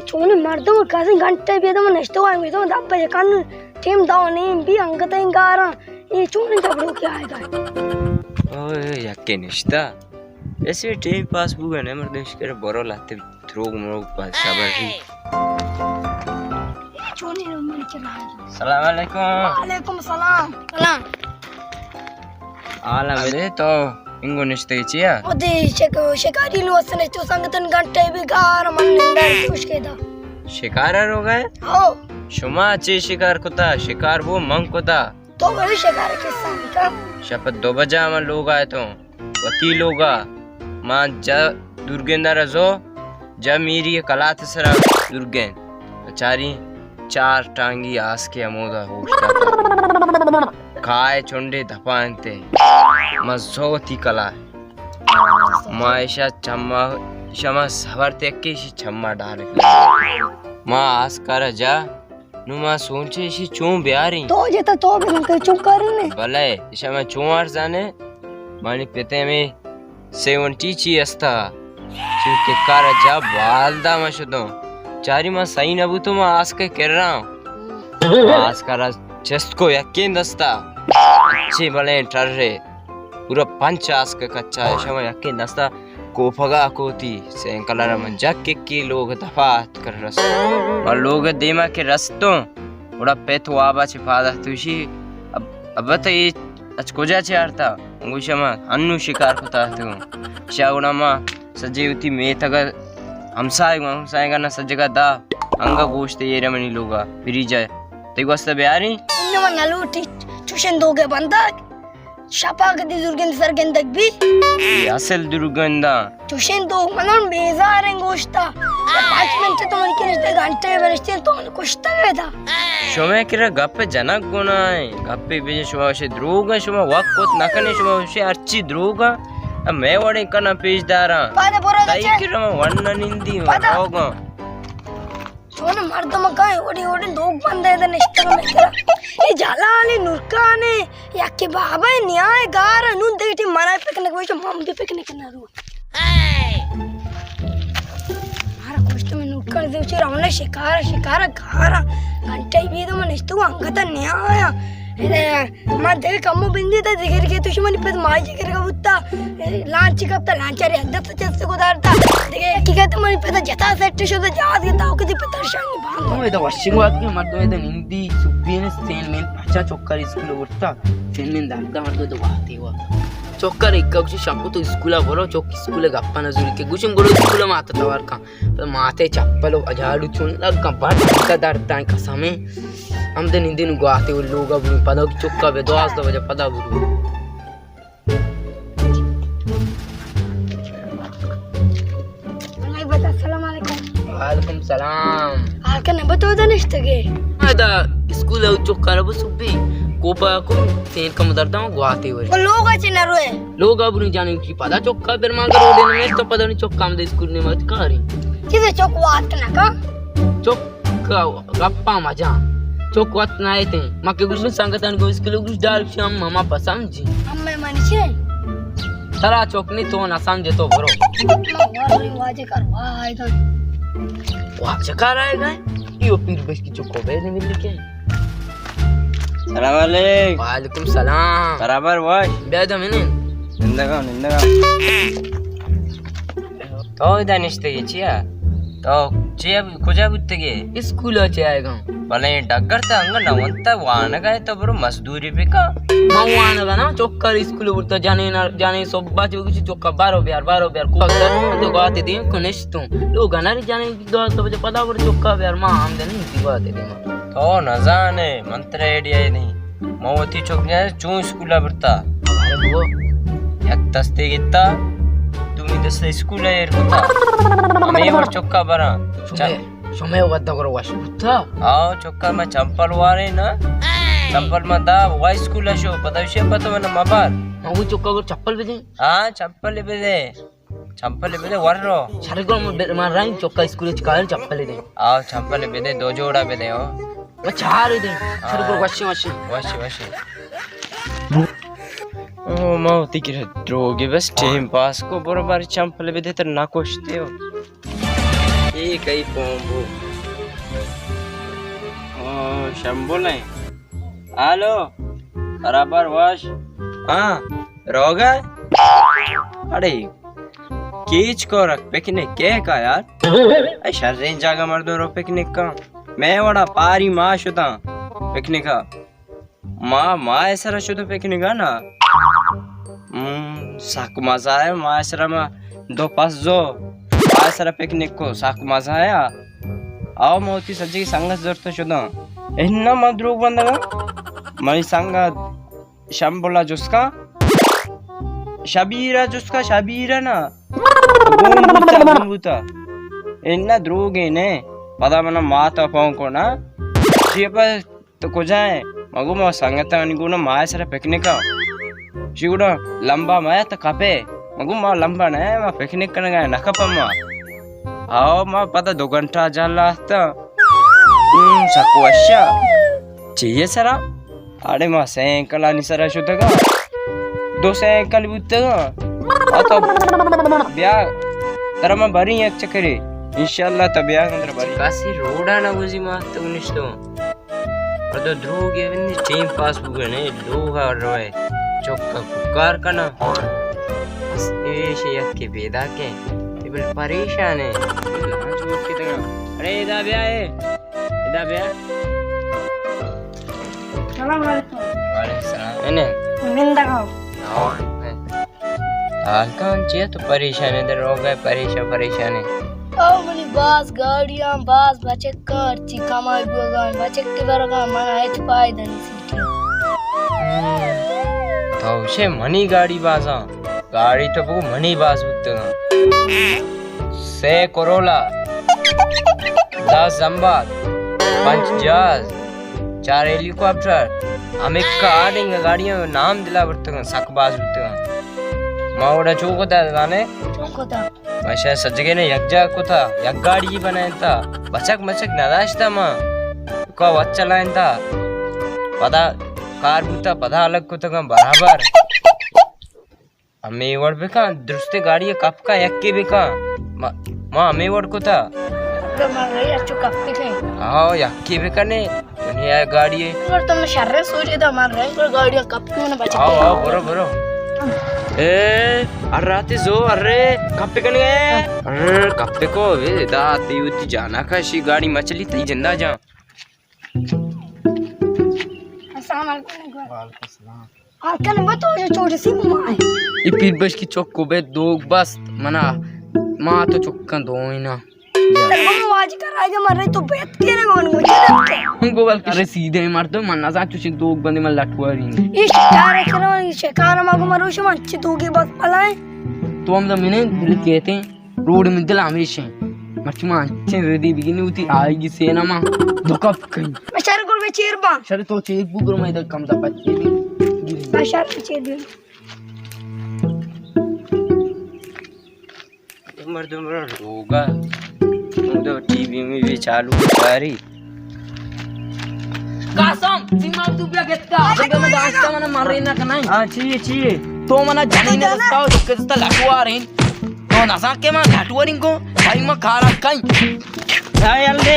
चोने मर्दों कासे घंटे भी तो नेक्स्ट वाला में तो दब्बे कान टीम दाव नहीं भी अंगत इंगारा ये चोने जबड़ो क्या आएगा ओए यक्के निश्ता ऐसे टाइम पास बुगा ने मर्दों शिकर बोरो लाते थ्रोग मोग पास सबर ही चोने मन चला सलाम अलैकुम वालेकुम सलाम सलाम आला मेरे तो इंगो निश्ते चिया ओदे शिकारी लो असने तो संगतन घंटे भी गार मन निंदर उसके दा शिकारर हो गए हो शुमा चे शिकार कोता शिकार वो मंग कोता तो वही शिकार के साथ का शपथ 2 बजे हम लोग आए तो वकील होगा मां जा दुर्गेंद्र रजो जब मेरी कलात सरा दुर्गेन बेचारी 4 टांगी आस के अमोदा होता खाए चोंडे धपानते मजोती कला मायशा चम्मा शमा सवर तेके शी चम्मा डाले मां आस कर जा नुमा सोचे शी चूं ब्यारी तो जे तो बिन के चुप करने भले शमा चूंवार जाने मानी पेते में 70 ची अस्ता चुके कर जा बालदा मशदो चारी मां सही नबू तो मां आस के कर रहा हूं आस कर जस्ट को यकीन दस्ता अच्छे भले टर रे पूरा 5 आस का कच्चा है शमा यकीन दस्ता को फगा कोती से कलर में जग के लोग दफात कर रस और लोग देमा के रस्तों उड़ा पेतो आबा छिपादा तुशी अब तो ये अचकोजा चारता अंगुशमा अन्नु शिकार होता तो शाउना मा सजेवती में तक हमसाय का ना सजगा दा अंगा गोश्त ये रमनी लोगा फिरी जाए ते वस्ता बेयारी इन्नो नलूटी ट्यूशन दोगे बंदा शापा गदी दुर्गंध सरगंध भी ये असल दुर्गंधा ट्यूशन दो मनन बेजार है गोश्ता 5 मिनट तो मन के रिश्ते घंटे बरसते तो मन कुश्ता था शोमे किरा गप्पे जनक गुना है गप्पे बीजे शुमा से द्रोगा शुमा वक्त कोत नकने शुमा से अच्छी द्रोगा मैं वड़े कना पेजदारा पादे बोरा ताई किरा वन्न निंदी होगा चोने मर्द मकाए ओडी ओडी दोग बंदे द नेक्स्ट में करा ये जालाली नुरकाने याके बाबा न्याय गार नु देटी मनाय पिकनिक वैसे मम्मी पिकनिक ना रू मारा कोस्ट में नुरकन दे उचे रावण शिकार गारा घंटे भी तो मन इस्तु अंगत न्याय इधे मा देख कम्मो बिंदी ता दिगर के तुष्मन पे माई जिगर का बुत्ता लांच कपता लांचरे अद्दत चस्त को दारता देखे की कहते मन पे जता सेट शो तो जात के ताऊ के पतरशानी बांग तो ये वाशिंग वात के मर्दो ये निंदी सुब्बीने सेन में अच्छा चोक्कर स्कूल उठता सेन में दादा मर्दो तो वाते हुआ चोक्कर एक कुछ शंपू तो स्कूल बोलो चोक स्कूल गप्पा नजूरी के गुशम बोलो स्कूल में आता तवार का तो माथे चप्पलो अजाड़ू चुन लग कबाड़ का दरता है कसमे हम तो निंदी नु गाते वो लोग अब पदा चोक्का बे 2 बजे पदा बुरू वालेकुम सलाम आके न बतो दनिश्त के आदा स्कूल चोक्का रो सुब्बी कोपा को सेन कम दरदा गुआते हो लोग अच्छे न रोए लोग अब नहीं जाने की पता चोक्का बेर मांग रोडे में तो पता नहीं चोक्का में स्कूल में मत कारी किसे चोक वात न का चोक्का गप्पा मजा चोक वात ना आते मके कुछ संगतन को स्कूल कुछ डाल शाम मामा पसंद जी अम्मे मनीषे तरा चोक नहीं तो ना समझे तो बरो वाजे कर वाई तो वाह चकार आएगा यो पीर बस की चोको बे नहीं मिल के सलाम अलैकुम वालेकुम सलाम बराबर वाश बेदा मैंने निंदगा तो इधर निश्ते चिया तो चिया खोजा बुत्ते के स्कूल अच्छे आएगा भले डगर ता अंग नवंता वाना गए तो बरो मजदूरी पे का मवाना का ना चोक्कर स्कूल उठता जाने सब बात कुछ चोक्का 12 बियार को अगर तो गाते दिन कनेश तो लोग अनारी जाने 2 बजे पता पर चोक्का बियार मां हम दे नहीं दी गाते दिन तो न जाने मंत्र आइडिया नहीं मोती चोक ने चू स्कूल बरता अरे वो एक तस्ते गित्ता तुम दस्ते स्कूल एर होता हमें वर चोक्का बरा समय वद्दा करो वाश था आओ चोक्का में चंपल वारे ना चंपल में दा वाई स्कूल शो पता विषय पता मैंने मबार वो चोक्का को चप्पल भी दे हां चप्पल भी दे वर्रो सारे को मार रहा चोक्का स्कूल चिकाल चप्पल दे आओ चप्पल भी दे 2 जोड़ा भी दे ओ वो चार दे सारे को वाशी ओ माउती की droge best टाइम पास को बरोबर चंपल भी दे तर ना कोशते हो ठीक है पोंबू ओ शंबुले हेलो बराबर वाश हाँ रोगा अरे कीच को रख पिकनिक के का यार ऐ शर्रें जागा मर्दों रो पिकनिक का मैं वड़ा पारी माँ शुदा पिकनिक का माँ ऐसा रशो तो पिकनिक का ना साक मजा है माँ ऐसा मा दो पास जो माँ ऐसा पिकनिक को साक मजा आया आओ मोती सज्जी संगत जरूरत शुदा इन्ना मद्रूग बंदा मरी संगा शंबुला जुस्का शबीरा ना बूंबूता इन्ना द्रोगे ने पदा मना माता पोंको ना शिप तो कुजाए मगु मा संगता अनिगुना माय सरा पिकनिक का शिगुड़ा लंबा माया तो कपे मगु मा लंबा ने मा पिकनिक करने गए नकपम्मा आओ मा पता 2 घंटा जाला था सको अच्छा चाहिए सरा अरे मा सैंकल नि सरा शुद्धगा 2 सैंकल बुद्धगा अतो ब्या तर मा बरी एक चक्करे इंशाल्लाह तबिया अंदर बरी कासी रोडा ना गुजी मा तो निष्तो और तो ध्रुव के बंदी टाइम पास हो गए ने लोग आ रहे चौका कुकार का ना बस ऐसे यक के बेदा के बिल्कुल परेशान है आज वो कितना अरे इधर ब्या सलाम वालेकुम वालेकुम सलाम ने निंदा खाओ हाल कौन चाहिए तो परेशान है इधर हो गए परेशान है Oh, many bus, guardian, bus, bacekar, cikama buagan, bacekti baragan, mana hai pai dan city. तो उसे मनी गाड़ी बाजा गाड़ी तो वो मनी बाज उतना से कोरोला 10 जंबात 5 जहाज 4 हेलीकॉप्टर हमें कारेंगे गाड़ियों नाम दिला बरतगा सकबाज उतना मावड़ा चौकोता गाने चौकोता वैसे सजगे ने यज्जा को था यक गाड़ी बनाया था बचक नदाश था माँ को वच्चा लाइन था पता कार बुता पता अलग को तो बराबर हमें वर्ड पे का दुरुस्ते गाड़ी कप का यक के भी का माँ हमें वर्ड को था तो मार रही है चुका पिटे हाँ यक के भी करने दुनिया गाड़ी है अगर तुमने शर्रे सोचे तो मार रहे हैं गाड़ी कप क्यों ना बचा हाँ बरो अर्राते जो अर्रे कप्पे कने गए अर्र कप्पे को वे दाती उती जाना का शी गाड़ी मछली तई जिंदा जा अस्सलाम वालेकुम सलाम आकन बतो जो छोटी सी मां ये पीर बस की चौक को बे 2 बस मना मां तो चौका 2 ही ना हम आज कराएगा मर रहे तो बेत के रे कौन मुझे हमको बल अरे सीधे मार दो मन्ना सा चुशिक 2 बंदे में लटवा रही ये शिकार करो ये शिकार मागो मरो शो अच्छी दोगे बस पलाए तो हम तो मैंने दिल कहते हैं रोड में दिल हमेशा मच मां अच्छे रेडी बिगिनी होती आएगी सेना मां दुकफ कहीं मैं शर को बे चेर बा शर तो चेक बुक में इधर कम सा बच्चे भी शर पे चेर दे मर्द होगा तो टीवी में भी चालू कर रही कासम सीमा तू पे गेटका अगर मैं दास्ता मना मार रही ना कनाई हां चाहिए तो मना जाने ने रास्ता दिक्कत लटवा रही तो नसा के मा लटवा रही को भाई मा खा रहा कहीं अलदे